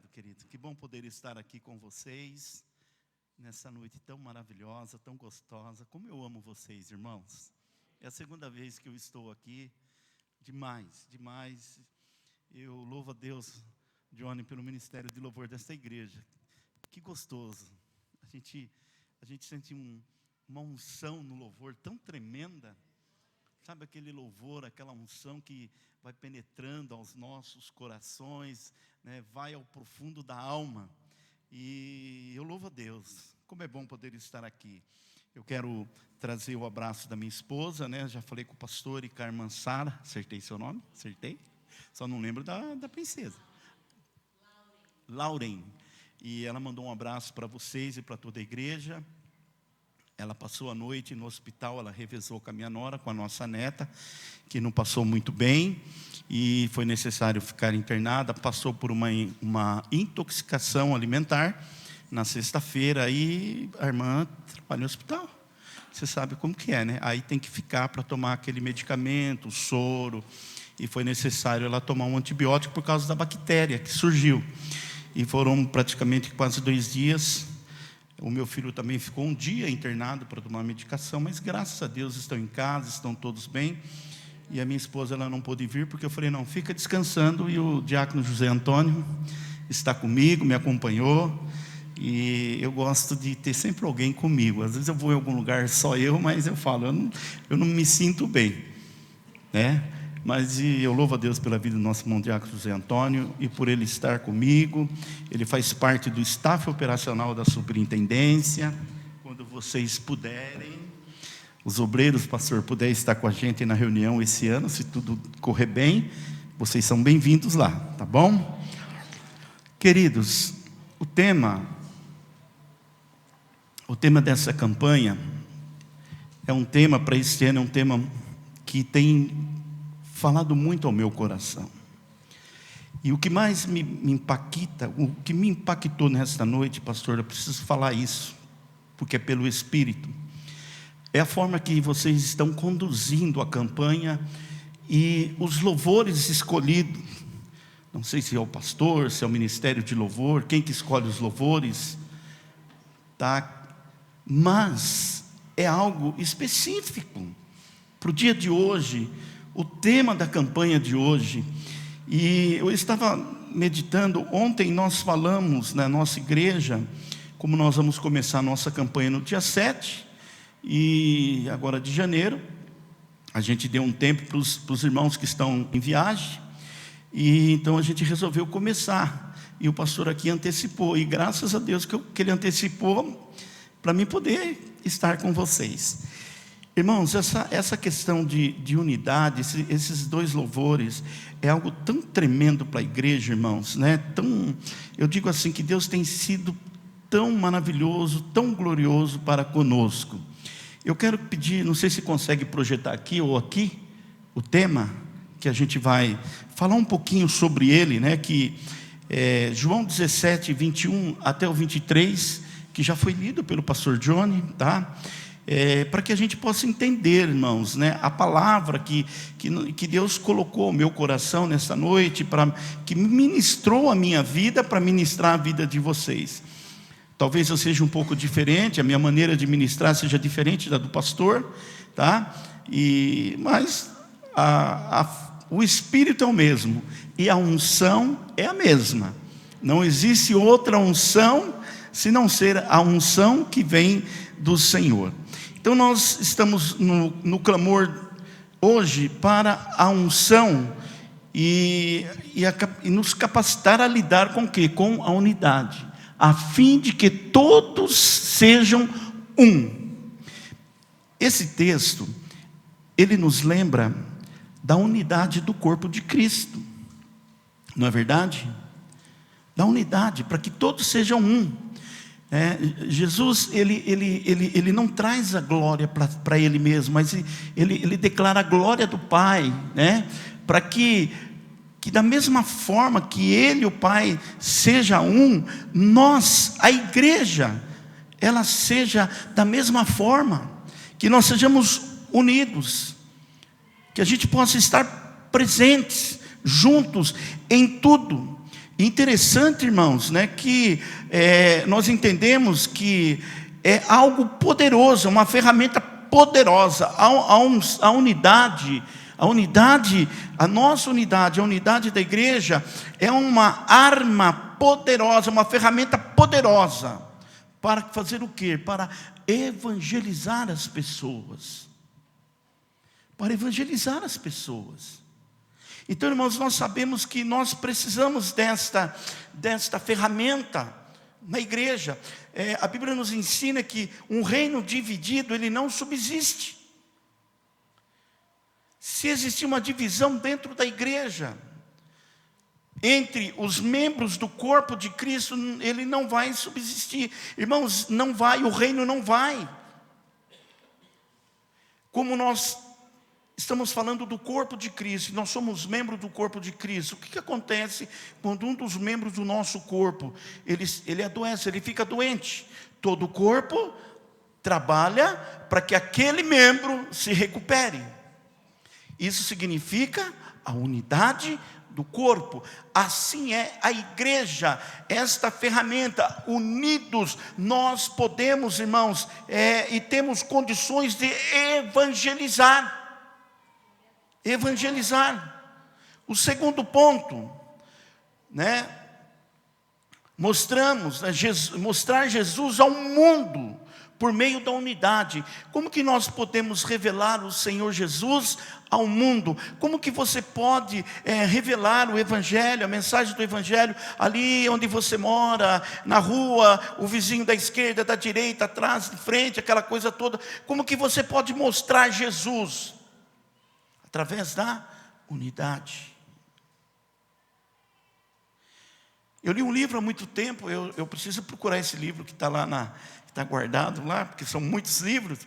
Obrigado, querido. Que bom poder estar aqui com vocês, nessa noite tão maravilhosa, tão gostosa. Como eu amo vocês, irmãos. É a segunda vez que eu estou aqui. Demais, demais. Eu louvo a Deus, Johnny, pelo ministério de louvor desta igreja. Que gostoso. A gente sente uma unção no louvor tão tremenda. Sabe aquele louvor, aquela unção que vai penetrando aos nossos corações, né, vai ao profundo da alma. E eu louvo a Deus. Como é bom poder estar aqui. Eu quero trazer o abraço da minha esposa, né? Já falei com o pastor e com a irmã Sara. Acertei seu nome? Acertei? Só não lembro da princesa. Lauren. E ela mandou um abraço para vocês e para toda a igreja. Ela passou a noite no hospital, ela revezou com a minha nora, com a nossa neta, que não passou muito bem, e foi necessário ficar internada, passou por uma intoxicação alimentar na sexta-feira, e a irmã trabalha no hospital. Você sabe como que é, né? Aí tem que ficar para tomar aquele medicamento, o soro, e foi necessário ela tomar um antibiótico por causa da bactéria que surgiu. E foram praticamente quase 2 dias. O meu filho também ficou um dia internado para tomar medicação, mas graças a Deus estão em casa, estão todos bem. E a minha esposa, ela não pôde vir, porque eu falei, não, fica descansando. E o diácono José Antônio está comigo, me acompanhou. E eu gosto de ter sempre alguém comigo. Às vezes eu vou em algum lugar só eu, mas eu falo, eu não me sinto bem, né? Mas eu louvo a Deus pela vida do nosso irmão diácono José Antônio e por ele estar comigo. Ele faz parte do staff operacional da superintendência. Quando vocês puderem, os obreiros, pastor, puder estar com a gente na reunião esse ano, se tudo correr bem, vocês são bem-vindos lá, tá bom? Queridos, o tema dessa campanha é um tema para este ano, é um tema que tem falado muito ao meu coração. E o que mais me impacta, o que me impactou nesta noite, pastor, eu preciso falar isso, porque é pelo Espírito, é a forma que vocês estão conduzindo a campanha e os louvores escolhidos. Não sei se é o pastor, se é o ministério de louvor, quem que escolhe os louvores, tá? Mas é algo específico para o dia de hoje, o tema da campanha de hoje. E eu estava meditando, ontem nós falamos na nossa igreja, como nós vamos começar a nossa campanha no dia 7, e agora de janeiro, a gente deu um tempo para os irmãos que estão em viagem, e então a gente resolveu começar, e o pastor aqui antecipou, e graças a Deus que ele antecipou, para mim poder estar com vocês. Irmãos, essa questão de unidade, esses 2 louvores, é algo tão tremendo para a igreja, irmãos, né? Eu digo assim, que Deus tem sido tão maravilhoso, tão glorioso para conosco. Eu quero pedir, não sei se consegue projetar aqui ou aqui, o tema, que a gente vai falar um pouquinho sobre ele, né? Que é João 17, 21 até o 23, que já foi lido pelo pastor Johnny, tá? Para que a gente possa entender, irmãos, né, a palavra que Deus colocou no meu coração nessa noite, que ministrou a minha vida, para ministrar a vida de vocês. Talvez eu seja um pouco diferente, a minha maneira de ministrar seja diferente da do pastor, tá? Mas o Espírito é o mesmo, e a unção é a mesma. Não existe outra unção, se não ser a unção que vem do Senhor. Então nós estamos no clamor hoje para a unção e nos capacitar a lidar com o quê? Com a unidade, a fim de que todos sejam um. Esse texto, ele nos lembra da unidade do corpo de Cristo, não é verdade? Da unidade, para que todos sejam um. Jesus, ele não traz a glória para ele mesmo, mas ele declara a glória do Pai, né? Para que da mesma forma que ele e o Pai seja um, nós, a igreja, ela seja da mesma forma, que nós sejamos unidos, que a gente possa estar presentes, juntos, em tudo. Interessante, irmãos, né, que nós entendemos que é algo poderoso, uma ferramenta poderosa. A unidade, a nossa unidade, a unidade da igreja é uma arma poderosa, uma ferramenta poderosa para fazer o quê? Para evangelizar as pessoas. Para evangelizar as pessoas. Então, irmãos, nós sabemos que nós precisamos desta ferramenta na igreja. A Bíblia nos ensina que um reino dividido, ele não subsiste. Se existir uma divisão dentro da igreja, entre os membros do corpo de Cristo, ele não vai subsistir. Irmãos, não vai, o reino não vai. Como nós estamos falando do corpo de Cristo, nós somos membros do corpo de Cristo. O que acontece quando um dos membros do nosso corpo, ele adoece, ele fica doente? Todo o corpo trabalha para que aquele membro se recupere. Isso significa a unidade do corpo. Assim é a igreja, esta ferramenta. Unidos nós podemos, irmãos, e temos condições de evangelizar. O segundo ponto, né? Mostrar Jesus ao mundo por meio da unidade. Como que nós podemos revelar o Senhor Jesus ao mundo? Como que você pode revelar o Evangelho, a mensagem do Evangelho, ali onde você mora, na rua, o vizinho da esquerda, da direita, atrás, de frente, aquela coisa toda? Como que você pode mostrar Jesus? Através da unidade. Eu li um livro há muito tempo, eu preciso procurar esse livro que está lá, que está guardado lá, porque são muitos livros,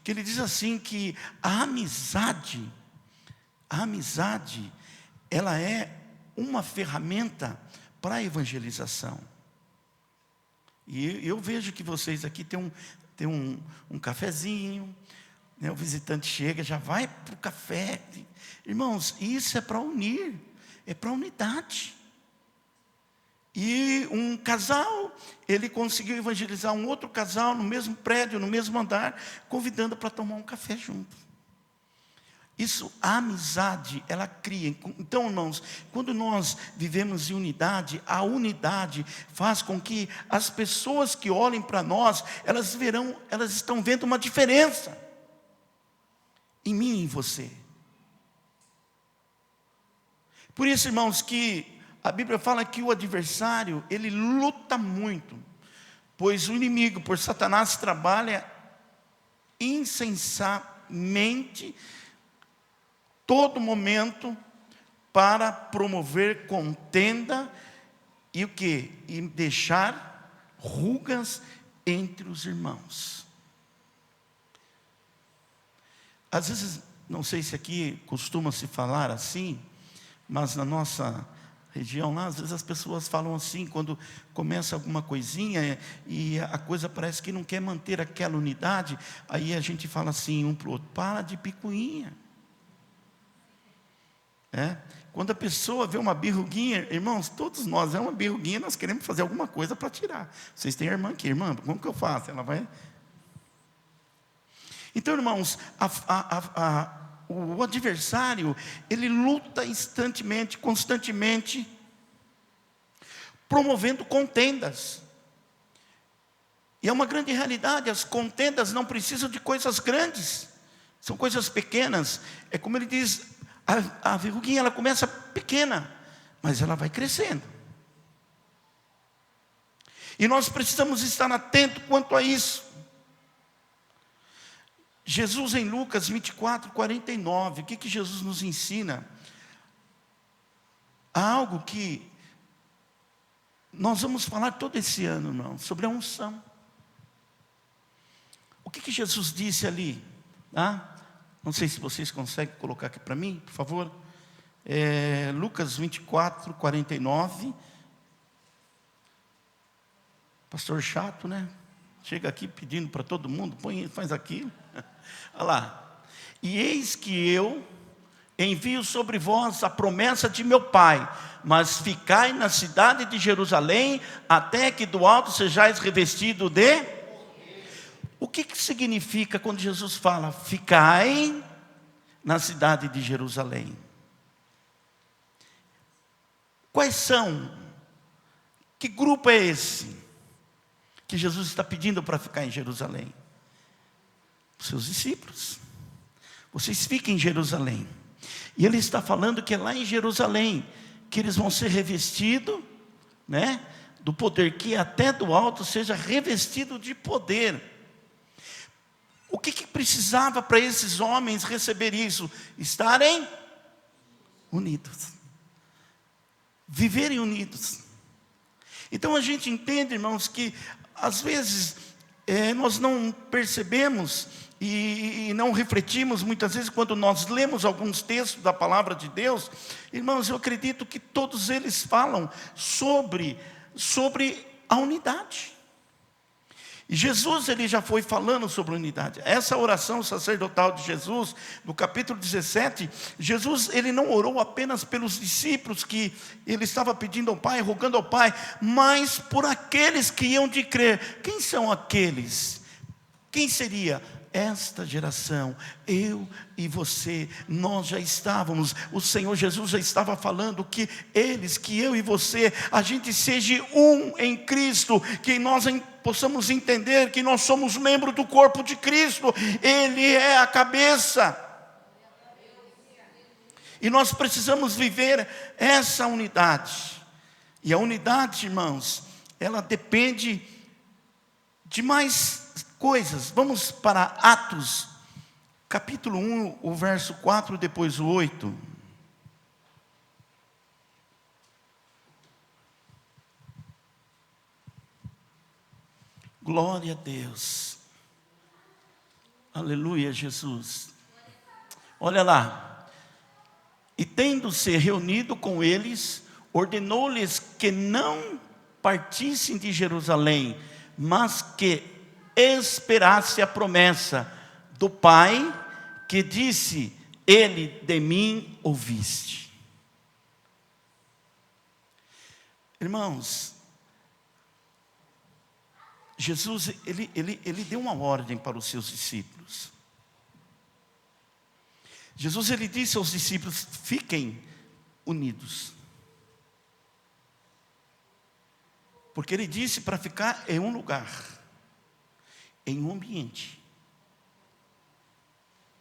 que ele diz assim que a amizade, ela é uma ferramenta para a evangelização. E eu vejo que vocês aqui têm um cafezinho, né, o visitante chega, já vai para o café. Irmãos, isso é para unir, é para unidade. E um casal, ele conseguiu evangelizar um outro casal no mesmo prédio, no mesmo andar, convidando para tomar um café junto. Isso, a amizade, ela cria. Então, irmãos, quando nós vivemos em unidade, a unidade faz com que as pessoas que olhem para nós, elas estão vendo uma diferença em mim e em você. Por isso, irmãos, que a Bíblia fala que o adversário, ele luta muito, pois o inimigo, por Satanás, trabalha insensatamente, todo momento, para promover contenda, e o quê? E deixar rugas entre os irmãos. Às vezes, não sei se aqui costuma se falar assim, mas na nossa região lá, às vezes as pessoas falam assim, quando começa alguma coisinha e a coisa parece que não quer manter aquela unidade, aí a gente fala assim um para o outro: para de picuinha. Quando a pessoa vê uma birruguinha, irmãos, todos nós vemos uma birruguinha, nós queremos fazer alguma coisa para tirar. Vocês têm irmã aqui, irmã, como que eu faço? Ela vai... Então, irmãos, o adversário, ele luta constantemente, promovendo contendas. E é uma grande realidade, as contendas não precisam de coisas grandes, são coisas pequenas. É como ele diz, a verruguinha, ela começa pequena, mas ela vai crescendo. E nós precisamos estar atentos quanto a isso. Jesus em Lucas 24, 49, o que Jesus nos ensina? Há algo que nós vamos falar todo esse ano, irmão, sobre a unção. O que Jesus disse ali? Não sei se vocês conseguem colocar aqui para mim, por favor. Lucas 24, 49. Pastor chato, né? Chega aqui pedindo para todo mundo, faz aquilo. Olha lá. E eis que eu envio sobre vós a promessa de meu Pai, mas ficai na cidade de Jerusalém, até que do alto sejais revestido de... O que significa quando Jesus fala, ficai na cidade de Jerusalém? Quais são? Que grupo é esse que Jesus está pedindo para ficar em Jerusalém? Os seus discípulos. Vocês fiquem em Jerusalém. E ele está falando que é lá em Jerusalém que eles vão ser revestidos, né, do poder, que até do alto seja revestido de poder. O que precisava para esses homens receber isso? Estarem unidos, viverem unidos. Então a gente entende, irmãos, que às vezes nós não percebemos e não refletimos muitas vezes quando nós lemos alguns textos da palavra de Deus. Irmãos, eu acredito que todos eles falam sobre a unidade. E Jesus, ele já foi falando sobre unidade. Essa oração sacerdotal de Jesus, no capítulo 17, Jesus, ele não orou apenas pelos discípulos que ele estava pedindo ao Pai, rogando ao Pai, mas por aqueles que iam de crer. Quem são aqueles? Quem seria? Esta geração, eu e você, nós já estávamos, o Senhor Jesus já estava falando que eles, que eu e você, a gente seja um em Cristo, que nós possamos entender que nós somos membros do corpo de Cristo, Ele é a cabeça, e nós precisamos viver essa unidade, e a unidade, irmãos, ela depende de mais coisas. Vamos para Atos, capítulo 1, o verso 4, depois o 8. Glória a Deus. Aleluia, Jesus. Olha lá. E tendo-se reunido com eles, ordenou-lhes que não partissem de Jerusalém, mas que esperasse a promessa do Pai, que disse, ele de mim ouviste. Irmãos, Jesus, ele deu uma ordem para os seus discípulos. Jesus, ele disse aos discípulos, fiquem unidos. Porque ele disse para ficar em um lugar, em um ambiente,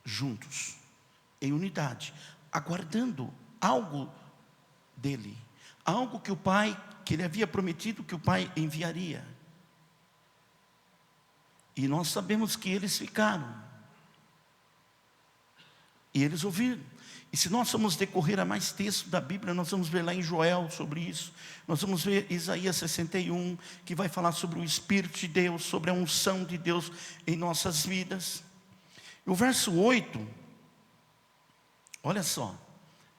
juntos, em unidade, aguardando algo dele, algo que o Pai, que ele havia prometido que o Pai enviaria. E nós sabemos que eles ficaram, e eles ouviram. E se nós formos decorrer a mais textos da Bíblia, nós vamos ver lá em Joel sobre isso. Nós vamos ver Isaías 61, que vai falar sobre o Espírito de Deus, sobre a unção de Deus em nossas vidas. E o verso 8, olha só,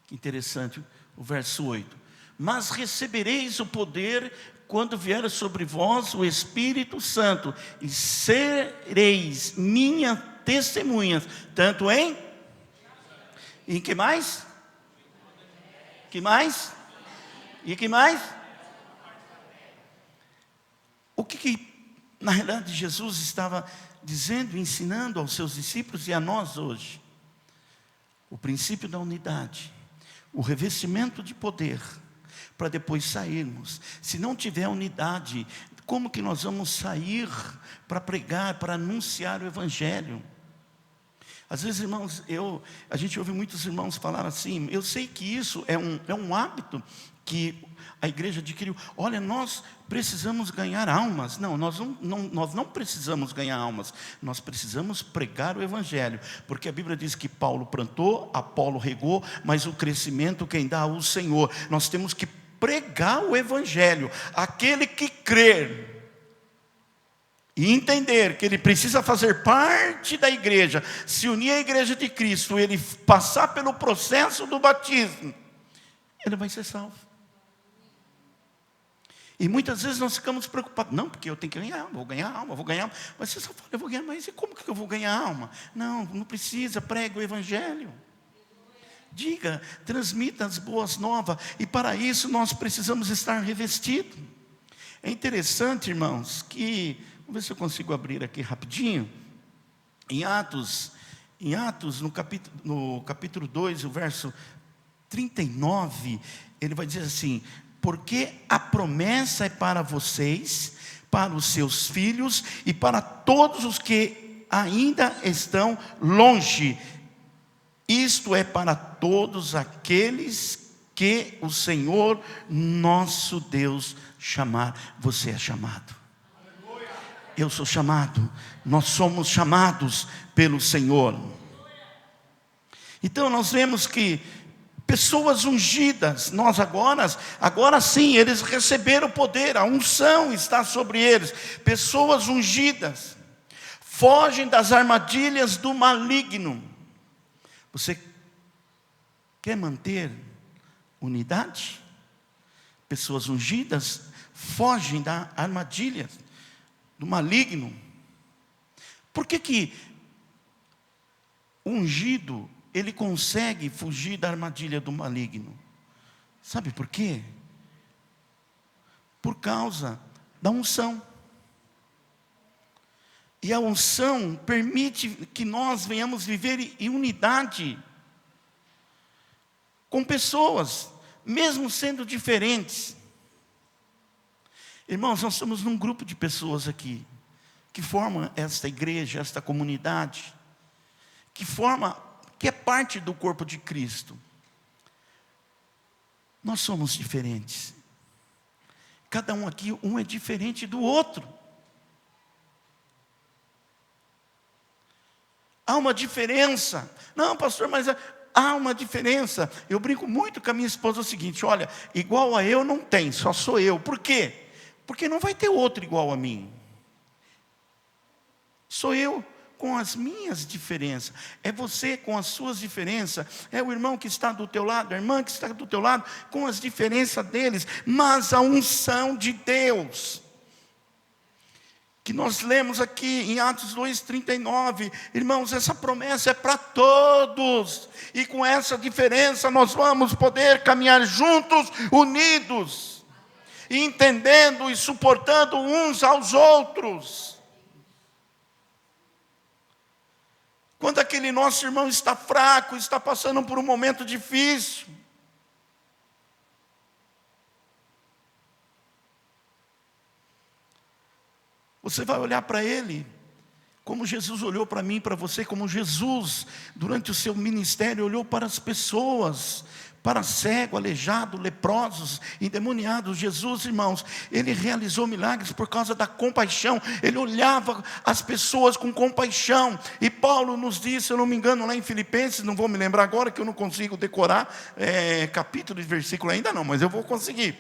que interessante, o verso 8. Mas recebereis o poder quando vier sobre vós o Espírito Santo, e sereis minhas testemunhas, tanto em... E que mais? Que mais? E que mais? O que na realidade Jesus estava dizendo, ensinando aos seus discípulos e a nós hoje? O princípio da unidade, o revestimento de poder, para depois sairmos. Se não tiver unidade, como que nós vamos sair para pregar, para anunciar o Evangelho? Às vezes, irmãos, a gente ouve muitos irmãos falar assim, eu sei que isso é um hábito que a igreja adquiriu. Olha, nós precisamos ganhar almas. Não, nós não precisamos ganhar almas. Nós precisamos pregar o Evangelho. Porque a Bíblia diz que Paulo plantou, Apolo regou, mas o crescimento quem dá é o Senhor. Nós temos que pregar o Evangelho. Aquele que crer e entender que ele precisa fazer parte da igreja, se unir à igreja de Cristo, ele passar pelo processo do batismo, ele vai ser salvo. E muitas vezes nós ficamos preocupados, não, porque eu tenho que ganhar alma, vou ganhar alma, vou ganhar alma. Mas você só fala, eu vou ganhar, mas e como que eu vou ganhar alma? Não precisa, prega o Evangelho. Diga, transmita as boas novas. E para isso nós precisamos estar revestidos. É interessante, irmãos, que... Vamos ver se eu consigo abrir aqui rapidinho. Em Atos, no capítulo 2, o verso 39, ele vai dizer assim: porque a promessa é para vocês, para os seus filhos e para todos os que ainda estão longe. Isto é para todos aqueles que o Senhor nosso Deus chamar. Você é chamado. Eu sou chamado. Nós somos chamados pelo Senhor. Então nós vemos que pessoas ungidas, nós agora sim, eles receberam poder, a unção está sobre eles. Pessoas ungidas, fogem das armadilhas do maligno. Você quer manter unidade? Pessoas ungidas fogem da armadilha do maligno. Por que o ungido, ele consegue fugir da armadilha do maligno? Sabe por quê? Por causa da unção. E a unção permite que nós venhamos viver em unidade com pessoas, mesmo sendo diferentes. Irmãos, nós somos num grupo de pessoas aqui, que formam esta igreja, esta comunidade, que é parte do corpo de Cristo. Nós somos diferentes. Cada um aqui, um é diferente do outro. Há uma diferença. Não, pastor, mas há uma diferença. Eu brinco muito com a minha esposa o seguinte: olha, igual a eu não tem, só sou eu. Por quê? Porque não vai ter outro igual a mim. Sou eu com as minhas diferenças. É você com as suas diferenças. É o irmão que está do teu lado, a irmã que está do teu lado, com as diferenças deles. Mas a unção de Deus, que nós lemos aqui em Atos 2:39, irmãos, essa promessa é para todos, e com essa diferença nós vamos poder caminhar juntos, unidos, entendendo e suportando uns aos outros. Quando aquele nosso irmão está fraco, está passando por um momento difícil, você vai olhar para ele, como Jesus olhou para mim, para você, como Jesus, durante o seu ministério, olhou para as pessoas, para cego, aleijado, leprosos, endemoniados. Jesus, irmãos, ele realizou milagres por causa da compaixão. Ele olhava as pessoas com compaixão. E Paulo nos diz, se eu não me engano, lá em Filipenses, não vou me lembrar agora, que eu não consigo decorar capítulo e versículo ainda não, mas eu vou conseguir.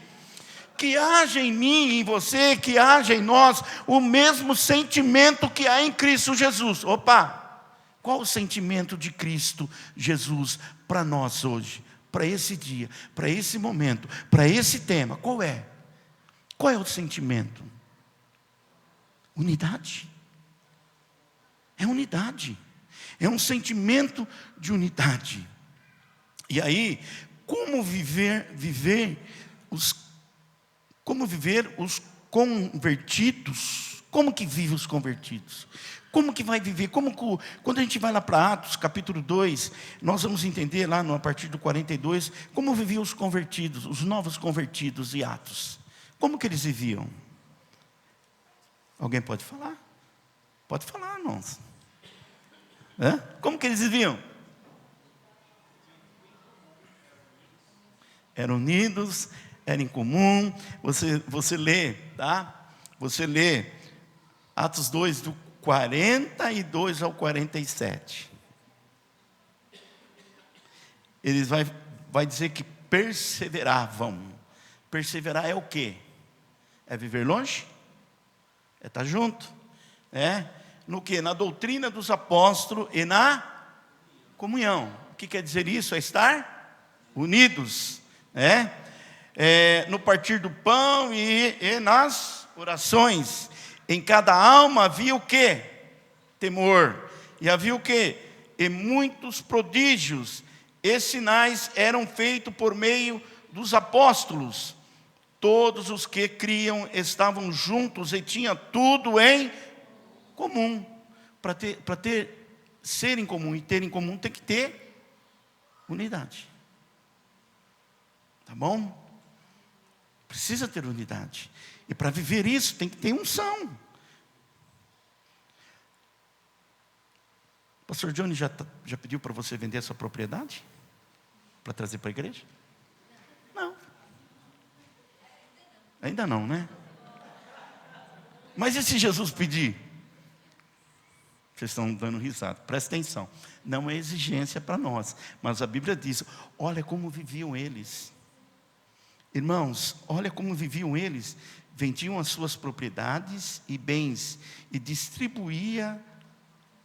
Que haja em mim e em você, que haja em nós o mesmo sentimento que há em Cristo Jesus. Opa! Qual o sentimento de Cristo Jesus para nós hoje? Para esse dia, para esse momento, para esse tema? Qual é? Qual é o sentimento? Unidade. É unidade. É um sentimento de unidade. E aí, como viver os convertidos? Como que vivem os convertidos? Como que vai viver? Quando a gente vai lá para Atos, capítulo 2, nós vamos entender lá a partir do 42, como viviam os convertidos, os novos convertidos de Atos. Como que eles viviam? Alguém pode falar? Pode falar, irmãos. Como que eles viviam? Eram unidos, era em comum. Você lê, tá? Você lê Atos 2, do 42 ao 47. Eles vai dizer que perseveravam. Perseverar é o quê? É viver longe? É estar junto? No quê? Na doutrina dos apóstolos e na comunhão. O que quer dizer isso? É estar unidos, no partir do pão e nas orações. Em cada alma havia o quê? Temor. E havia o quê? E muitos prodígios Esses sinais eram feitos por meio dos apóstolos. Todos os que criam estavam juntos e tinham tudo em comum. Para ser em comum e ter em comum, tem que ter unidade. Tá bom? Precisa ter unidade. E para viver isso, tem que ter unção. O pastor Johnny já pediu para você vender a sua propriedade? Para trazer para a igreja? Não. Ainda não, né? Mas e se Jesus pedir? Vocês estão dando risada, presta atenção. Não é exigência para nós, mas a Bíblia diz: olha como viviam eles. Irmãos, olha como viviam eles. Vendiam as suas propriedades e bens e distribuía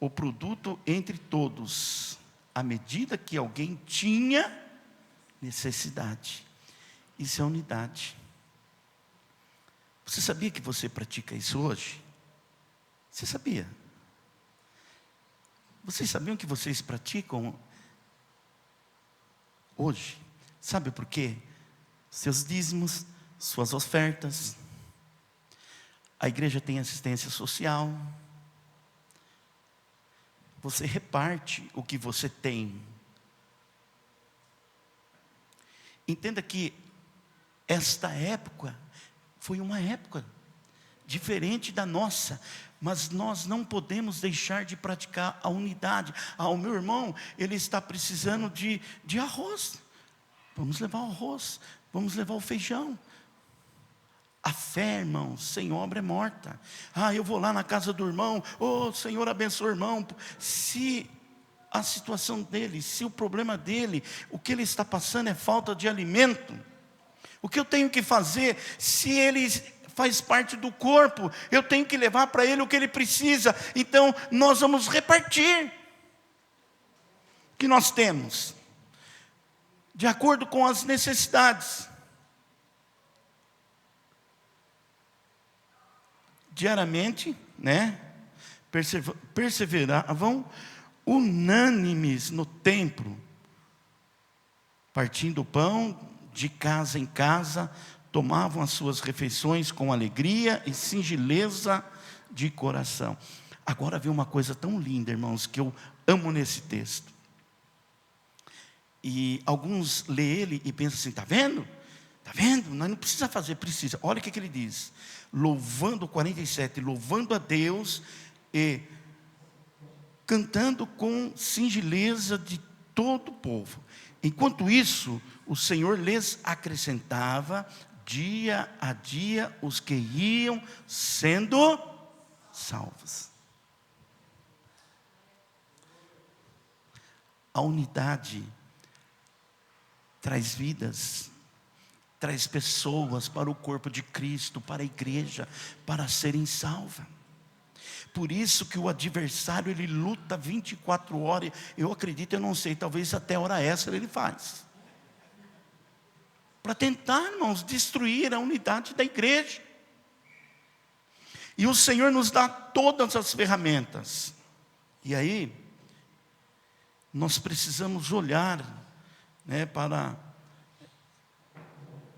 o produto entre todos, à medida que alguém tinha necessidade. Isso é unidade. Você sabia que você pratica isso hoje? Você sabia? Vocês sabiam que vocês praticam hoje? Sabe por quê? Seus dízimos, suas ofertas. A igreja tem assistência social. Você reparte o que você tem. Entenda que esta época foi uma época diferente da nossa, mas nós não podemos deixar de praticar a unidade. O meu irmão, ele está precisando de arroz. Vamos levar o arroz, vamos levar o feijão. A fé, irmão, sem obra é morta. Eu vou lá na casa do irmão, Senhor abençoe o irmão. Se a situação dele, se o problema dele, o que ele está passando é falta de alimento, o que eu tenho que fazer? Se ele faz parte do corpo, eu tenho que levar para ele o que ele precisa. Então nós vamos repartir o que nós temos, de acordo com as necessidades. Diariamente, perseveravam unânimes no templo, partindo o pão de casa em casa, tomavam as suas refeições com alegria e singeleza de coração. Agora vem uma coisa tão linda, irmãos, que eu amo nesse texto. E alguns lêem ele e pensam assim: está vendo? Está vendo? Nós não precisa fazer, precisa. Olha o que ele diz. Louvando, 47, louvando a Deus e cantando com singeleza de todo o povo. Enquanto isso, o Senhor lhes acrescentava dia a dia os que iam sendo salvos. A unidade traz vidas, traz pessoas para o corpo de Cristo, para a igreja, para serem salvas. Por isso que o adversário, ele luta 24 horas, eu acredito, eu não sei, talvez até hora extra ele faz, para tentar, irmãos, destruir a unidade da igreja. E o Senhor nos dá todas as ferramentas. E aí, nós precisamos olhar,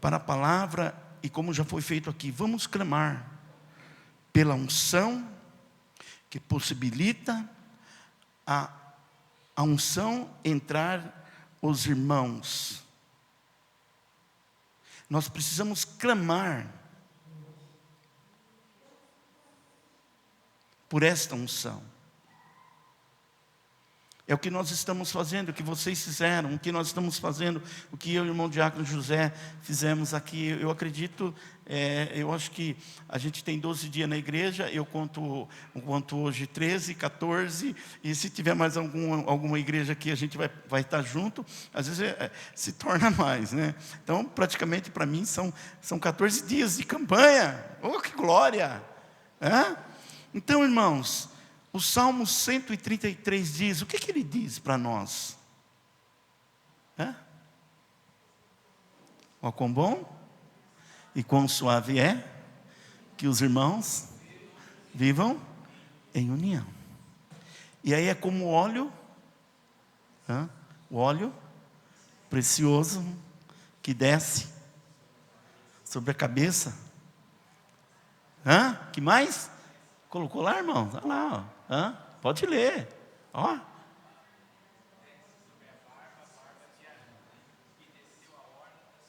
para a palavra, e como já foi feito aqui, vamos clamar pela unção, que possibilita a unção entrar os irmãos. Nós precisamos clamar por esta unção. É o que nós estamos fazendo, o que vocês fizeram, o que nós estamos fazendo, o que eu e o irmão Diácono José fizemos aqui. Eu acredito, eu acho que a gente tem 12 dias na igreja, eu conto hoje 13, 14, e se tiver mais alguma igreja aqui, a gente vai estar junto, às vezes se torna mais, né? Então, praticamente para mim, são 14 dias de campanha. Oh, que glória! Então, irmãos, o Salmo 133 diz, o que ele diz para nós? Ó, quão bom e quão suave é que os irmãos vivam em união. E aí é como o óleo precioso que desce sobre a cabeça. Que mais? Colocou lá, irmão? Olha lá, ó. Pode ler. Ó.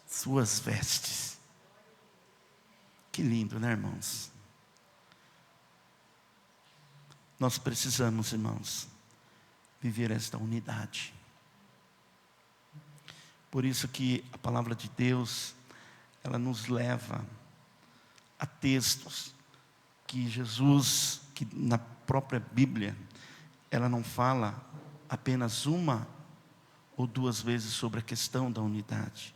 Suas vestes. Que lindo, né, irmãos? Nós precisamos, irmãos, viver esta unidade. Por isso que a palavra de Deus, ela nos leva a textos que Jesus, que na própria Bíblia, ela não fala apenas uma ou duas vezes sobre a questão da unidade,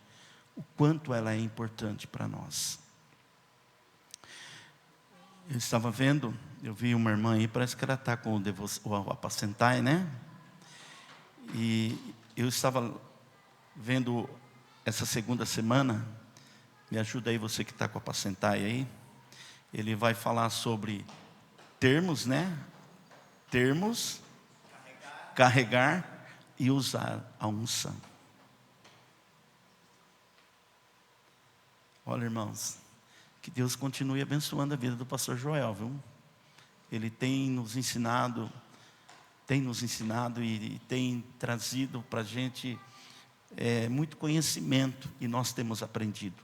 o quanto ela é importante para nós. Eu estava vendo, eu vi uma irmã aí, parece que ela está com o apacentai, né? E eu estava vendo essa segunda semana, me ajuda aí você que está com o apacentai aí, ele vai falar sobre termos, né? Termos, carregar e usar a unção. Olha, irmãos, que Deus continue abençoando a vida do pastor Joel, viu? Ele tem nos ensinado e tem trazido para a gente muito conhecimento, e nós temos aprendido.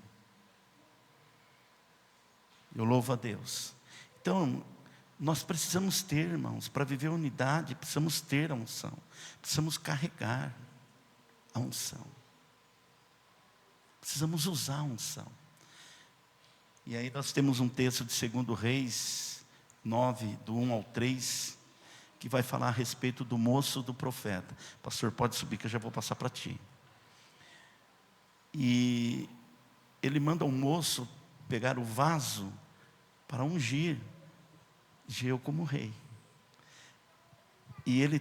Eu louvo a Deus. Então, nós precisamos ter, irmãos, para viver a unidade, precisamos ter a unção, precisamos carregar a unção, precisamos usar a unção. E aí nós temos um texto de 2 Reis 9, do 1 ao 3, que vai falar a respeito do moço do profeta. Pastor, pode subir que eu já vou passar para ti. E ele manda um moço pegar o vaso para ungir Jeu como rei. E ele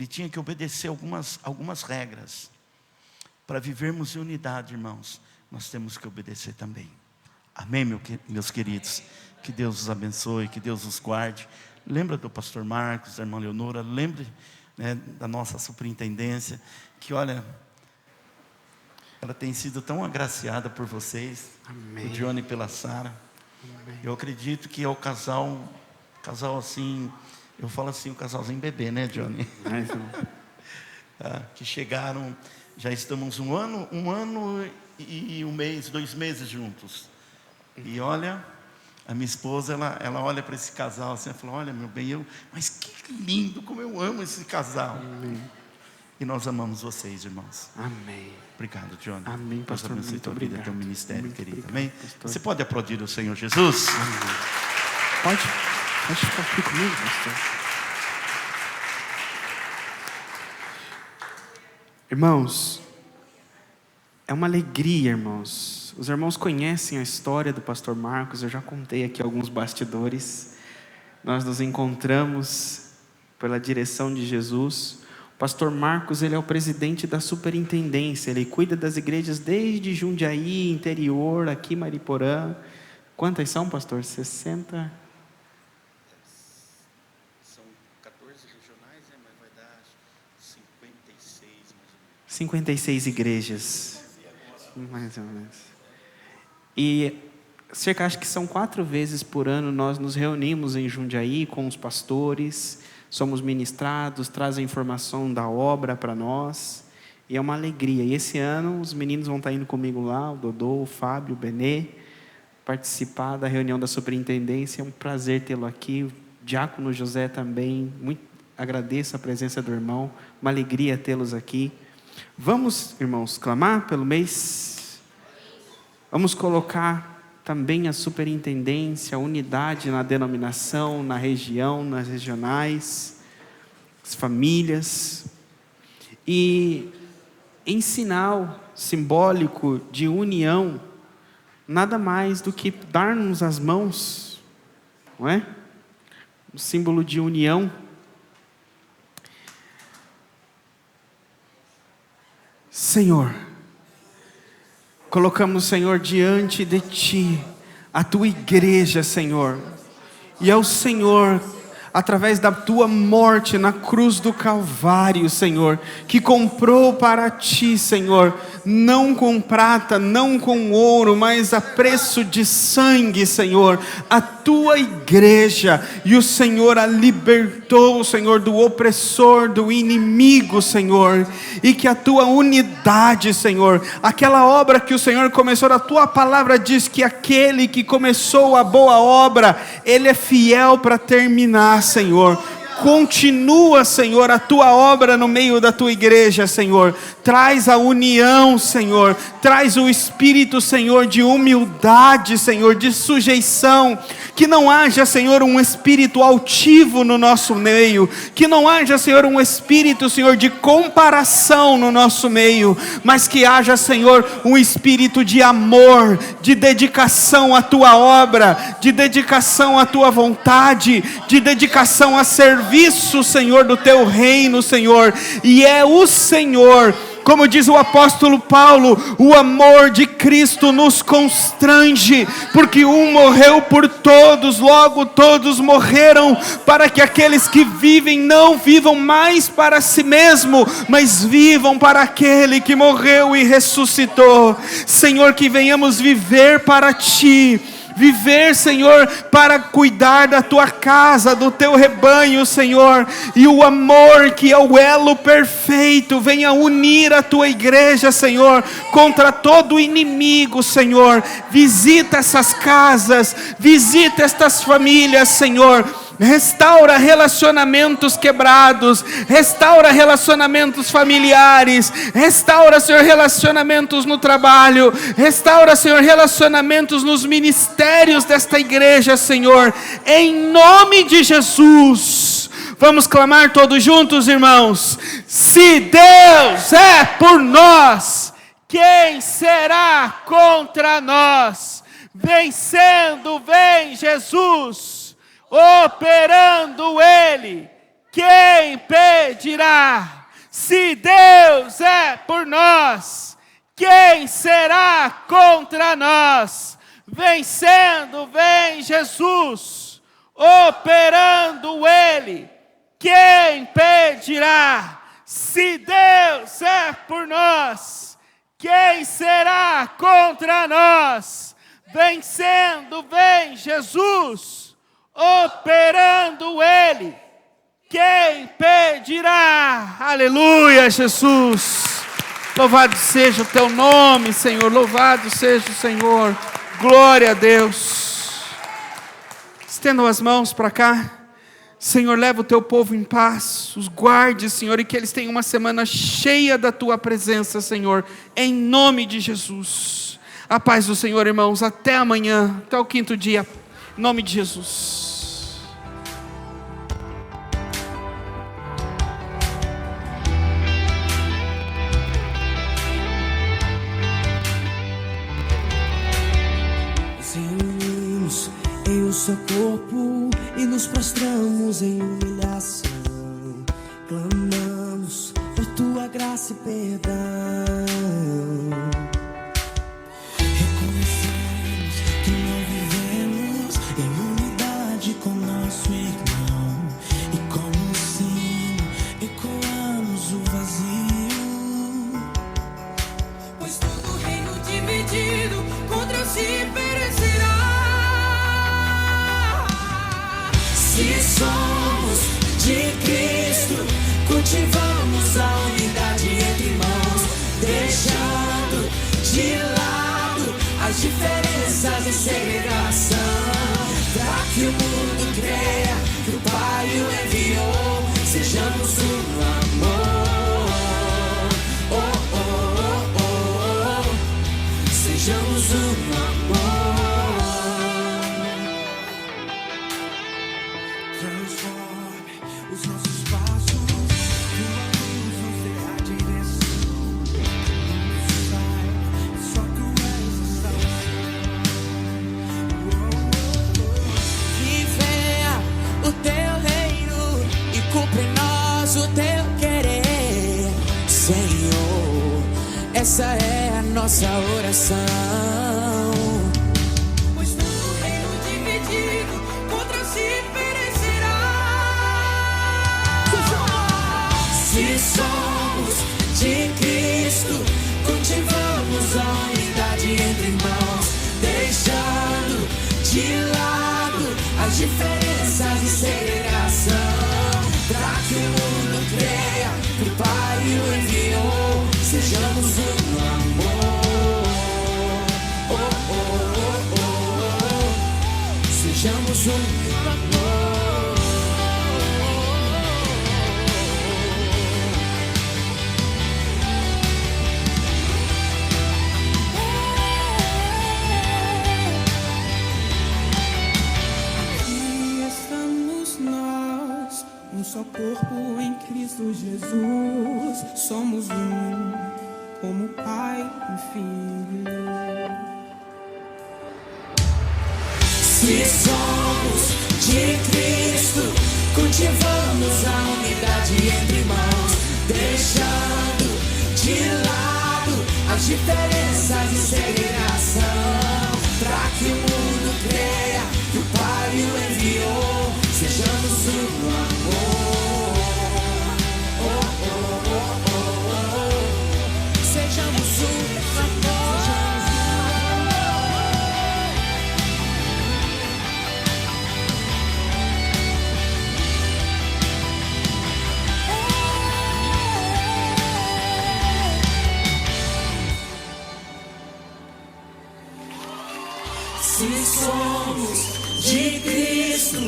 tinha que obedecer algumas regras. Para vivermos em unidade, irmãos, nós temos que obedecer também. Amém, meus queridos? Que Deus os abençoe, que Deus os guarde. Lembra do pastor Marcos, da irmã Leonora, lembre, né, da nossa superintendência, que olha, ela tem sido tão agraciada por vocês. Amém. O Johnny pela Sara. Eu acredito que é o casal assim, eu falo assim, o casalzinho bebê, né, Johnny? Que chegaram, já estamos um ano e 2 meses juntos. E olha, a minha esposa, ela olha para esse casal assim, ela fala, olha, meu bem, mas que lindo, como eu amo esse casal. Amém. E nós amamos vocês, irmãos. Amém. Obrigado, Johnny. Amém, pastor. Deus abençoe tua vida, teu ministério, muito querido. Obrigado, amém? Pastor. Você pode aplaudir o Senhor Jesus? Amém. Pode ficar aqui comigo, pastor. Irmãos, é uma alegria, irmãos. Os irmãos conhecem a história do pastor Marcos, eu já contei aqui alguns bastidores. Nós nos encontramos pela direção de Jesus. O pastor Marcos, ele é o presidente da superintendência, ele cuida das igrejas desde Jundiaí, interior, aqui Mariporã. Quantas são, pastor? 60? São 14 regionais, né? Mas vai dar 56, mais ou menos. 56 igrejas, mais ou menos. E cerca, acho que são 4 vezes por ano, nós nos reunimos em Jundiaí com os pastores, somos ministrados, trazem informação da obra para nós, e é uma alegria. E esse ano os meninos vão estar indo comigo lá, o Dodô, o Fábio, o Benê, participar da reunião da superintendência. É um prazer tê-lo aqui, o diácono José também, muito agradeço a presença do irmão, uma alegria tê-los aqui. Vamos, irmãos, clamar pelo mês? Vamos colocar também a superintendência, a unidade na denominação, na região, nas regionais, as famílias. E em sinal simbólico de união, nada mais do que dar-nos as mãos, não é? Um símbolo de união. Senhor, colocamos, Senhor, diante de Ti, a Tua igreja, Senhor, e ao Senhor, através da tua morte na cruz do Calvário, Senhor, que comprou para ti, Senhor, não com prata, não com ouro, mas a preço de sangue, Senhor, a tua igreja, e o Senhor a libertou, Senhor, do opressor, do inimigo, Senhor, e que a tua unidade, Senhor, aquela obra que o Senhor começou, a tua palavra diz que aquele que começou a boa obra, ele é fiel para terminar, Senhor. Continua, Senhor, a tua obra no meio da tua igreja, Senhor. Traz a união, Senhor. Traz o espírito, Senhor, de humildade, Senhor, de sujeição. Que não haja, Senhor, um espírito altivo no nosso meio. Que não haja, Senhor, um espírito, Senhor, de comparação no nosso meio. Mas que haja, Senhor, um espírito de amor, de dedicação à tua obra, de dedicação à tua vontade, de dedicação a serviço, Senhor, do teu reino, Senhor. E é o Senhor, como diz o apóstolo Paulo, o amor de Cristo nos constrange, porque um morreu por todos, logo todos morreram, para que aqueles que vivem não vivam mais para si mesmo, mas vivam para aquele que morreu e ressuscitou. Senhor, que venhamos viver para ti, viver, Senhor, para cuidar da tua casa, do teu rebanho, Senhor, e o amor que é o elo perfeito, venha unir a tua igreja, Senhor, contra todo inimigo, Senhor. Visita essas casas, visita estas famílias, Senhor. Restaura relacionamentos quebrados, restaura relacionamentos familiares, restaura, Senhor, relacionamentos no trabalho, restaura, Senhor, relacionamentos nos ministérios desta igreja, Senhor, em nome de Jesus. Vamos clamar todos juntos, irmãos. Se Deus é por nós, quem será contra nós? Vencendo, vem Jesus. Operando Ele, quem impedirá? Se Deus é por nós, quem será contra nós? Vencendo, vem Jesus. Operando Ele, quem impedirá? Se Deus é por nós, quem será contra nós? Vencendo, vem Jesus. Operando Ele, quem impedirá? Aleluia, Jesus. Louvado seja o teu nome, Senhor. Louvado seja o Senhor. Glória a Deus. Estendam as mãos para cá. Senhor, leva o teu povo em paz. Os guarde, Senhor, e que eles tenham uma semana cheia da tua presença, Senhor. Em nome de Jesus. A paz do Senhor, irmãos. Até amanhã. Até o 5º dia. Em nome de Jesus. Em um só corpo e nos prostramos em humilhação, clamamos por tua graça e perdão. Reconhecemos que não vivemos em unidade com nosso irmão, e como um sino ecoamos o vazio, pois todo reino dividido contra si perecerá. Se somos de Cristo, cultivamos a unidade entre irmãos, deixando de lado as diferenças e segregação, para que o mundo creia que o Pai o enviou. Sejamos um no amor, oh, oh, oh, oh. Sejamos um no amor. Transforme os nossos passos, tua luz nos dê a direção. Não sai, só tu és a salvação. Que venha o teu reino e cumpra em nós o teu querer, Senhor. Essa é a nossa oração. Pois todo reino dividido contra si perecerá. as diferenças e segregação, pra que o mundo creia que o Pai o enviou. Sejamos um no amor, oh, oh, oh, oh. Sejamos um no amor. Um só corpo em Cristo Jesus, somos um, como Pai e Filho. Se somos de Cristo, cultivamos a unidade entre irmãos, deixando de lado as diferenças e segregação, pra que o mundo creia que o Pai o enviou. Sejamos um no amor, oh, oh, oh, oh, oh. Sejamos um no amor. Se somos de Cristo,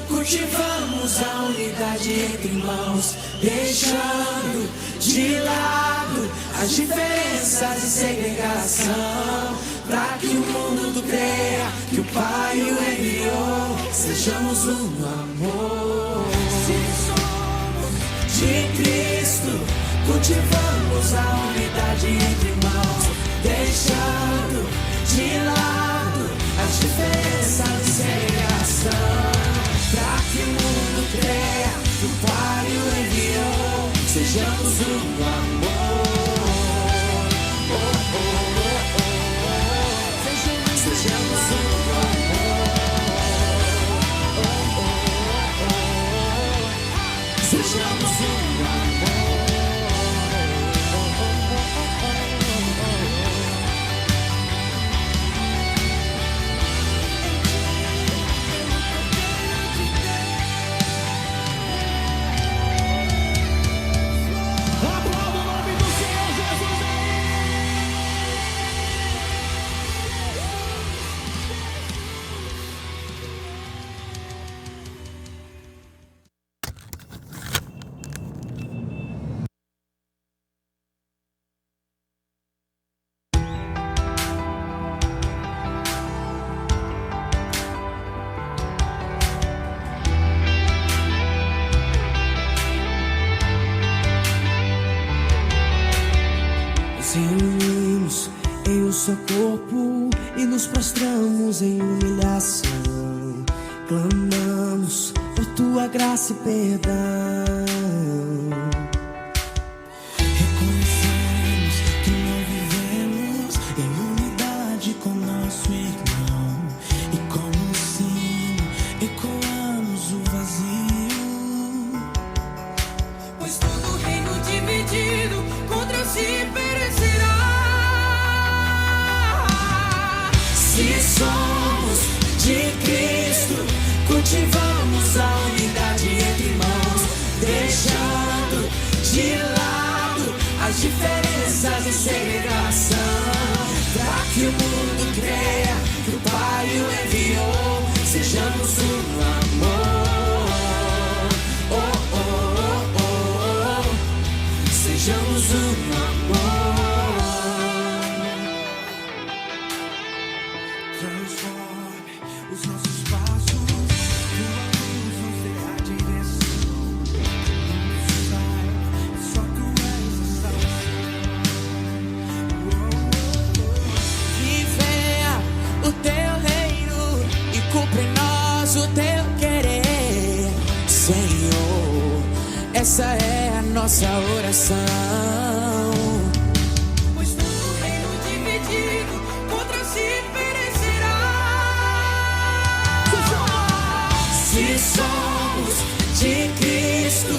cultivamos a unidade entre irmãos, deixando de lado as diferenças e segregação, pra que o mundo creia que o Pai o enviou. Sejamos um no amor. Se somos de Cristo, cultivamos a unidade entre irmãos, deixando de lado as diferenças e segregação, pra que o mundo creia que o Pai o enviou. Sejamos um no amor, oh, oh, oh, oh, oh. Sejamos um no amor, oh, oh, oh, oh. Sejamos um no amor. Nos reunimos em um só corpo e nos prostramos em humilhação. Clamamos por tua graça e perdão. Reconhecemos que não vivemos em unidade com nosso irmão, e como um sino ecoamos o vazio. Pois todo reino dividido contra si perecerá. Se somos de Cristo, cultivamos a unidade entre irmãos, deixando de lado as diferenças e segregação, pra que o mundo creia que o Pai o enviou. Sejamos um no amor, oh, oh, oh, oh, oh. Sejamos um no amor. Transforme os nossos passos, tua luz nos dê a direção. Só tu és a salvação. Que venha o teu reino e cumpra em nós o teu querer, Senhor. Essa é a nossa oração. Pois todo reino dividido contra si perecerá. Se somos de Cristo,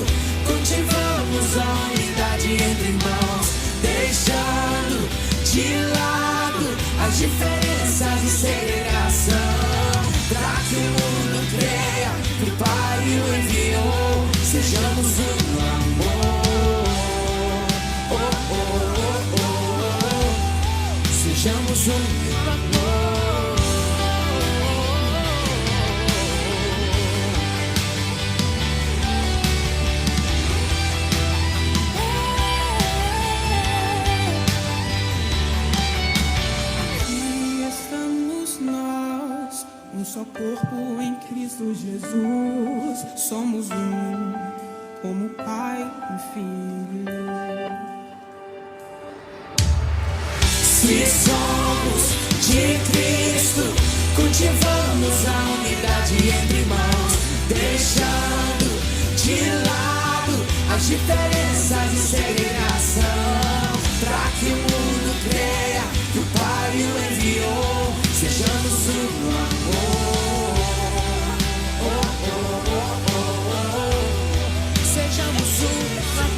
cultivamos a unidade entre irmãos, deixando de lado as diferenças e segregação, pra que o mundo creia sejamos um no amor. Oh, oh, oh, oh, oh. Sejamos um no amor. Aqui estamos nós, um só corpo em Cristo Jesus. Somos um, como Pai e Filho. Se somos de Cristo, cultivamos a unidade entre irmãos, deixando de lado as diferenças e segregação, para que o mundo creia que o Pai o enviou. Sejamos um no amor. Oh, oh, oh, oh, oh. Sejamos um no amor.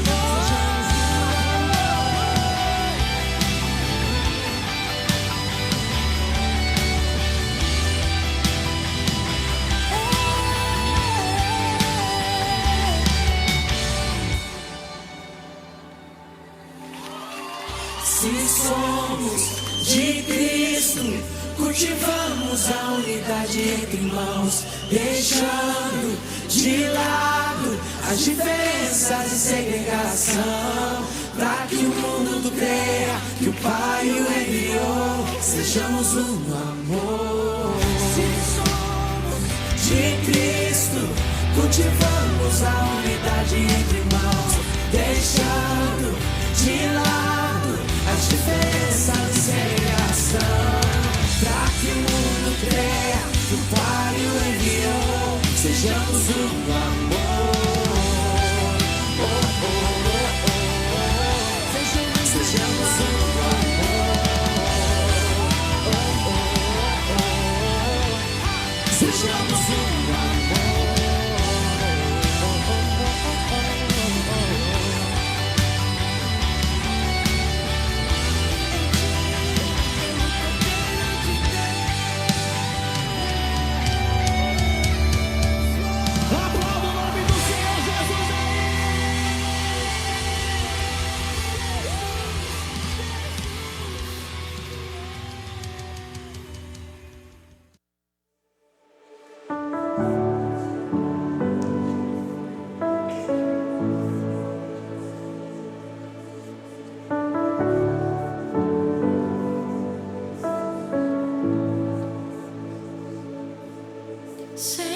Se somos de Cristo, cultivamos a unidade entre irmãos, deixando de lado as diferenças e segregação, para que o mundo creia que o Pai o enviou. Sejamos um no amor. Se somos de Cristo, cultivamos a unidade entre irmãos, deixando de lado as diferenças e segregação, para que o mundo creia que o Pai o enviou. Sejamos um no amor. Oh, oh, oh, oh, oh. Sejamos um no amor. Oh, oh, oh, oh. Sejamos um no amor. Say